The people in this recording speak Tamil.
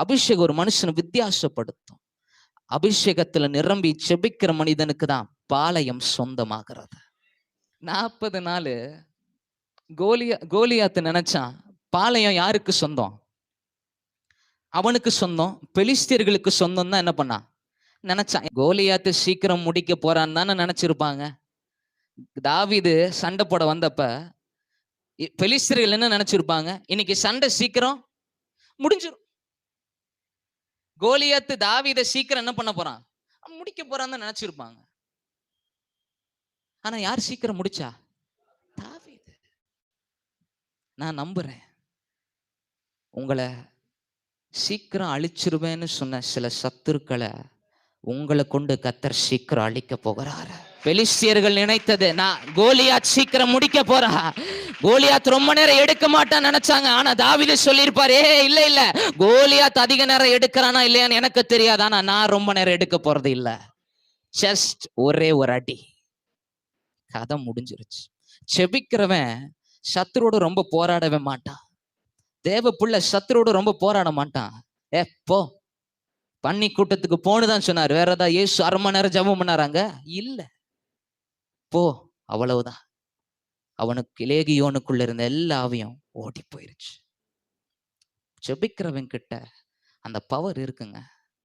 அபிஷேகம் ஒரு மனுஷனை வித்தியாசப்படுத்தும். அபிஷேகத்துல நிரம்பி செபிக்கிற மனிதனுக்கு தான் பாளையம் சொந்தமாகிறது. 40 நாள் கோலியாத்து நினைச்சான் பாளையம் யாருக்கு சொந்தம்? அவனுக்கு சொந்தம். பெலிஸ்தியர்களுக்கு சொந்தம் தான் என்ன பண்ணான் நினைச்சான். கோலியாத்து சீக்கிரம் முடிக்க போறான்னு தானே நினைச்சிருப்பாங்க. தாவீது சண்டை போட வந்தப்ப பெலிஸ்தியர்கள் என்ன நினைச்சிருப்பாங்க? இன்னைக்கு சண்டை சீக்கிரம் முடிஞ்சிடும். கோலியாத்து தாவீதை சீக்கிரம் என்ன பண்ண போறான்? முடிக்க போறான்னு நினைச்சிருப்பாங்க. ஆனா யார் சீக்கிரம் முடிச்சா? தாவீது. நான் நம்புறேன் உங்களை சீக்கிரம் அழிச்சிருவேன்னு சொன்ன சில சத்துருக்களை உங்களை கொண்டு கர்த்தர் சீக்கிரம் அழிக்க போகிறாரு. பெலிஸ்தியர்கள் நினைத்தது நான் கோலியாத் சீக்கிரம் முடிக்க போறா, கோலியாத் ரொம்ப நேரம் எடுக்க மாட்டான்னு நினைச்சாங்க. ஆனா தாவீது சொல்லியிருப்பாரு, இல்ல இல்ல, கோலியாத் அதிக நேரம் எடுக்கிறானா இல்லையான்னு எனக்கு தெரியாது, ஆனா நான் ரொம்ப நேரம் எடுக்க போறது இல்ல, ஜஸ்ட் ஒரே ஒரு அடி, கதை முடிஞ்சிருச்சு. செபிக்கிறவன் சத்துரோடு ரொம்ப போராடவே மாட்டான். தேவ புள்ள சத்துரோடு ரொம்ப போராட மாட்டான். போ பண்ணி கூட்டத்துக்கு போனுதான் சொன்னார். வேற ஏதாவது இயேசு 1/2 மணி நேரம் ஜெபம் பண்ணாராங்க? இல்ல, போ அவ்வளவுதான். அவனுக்கு லேகியோனுக்குள்ள இருந்த எல்லா ஆவியும் ஓடி போயிருச்சு. ஜெபிக்கிறவன் கிட்ட அந்த பவர் இருக்குங்க.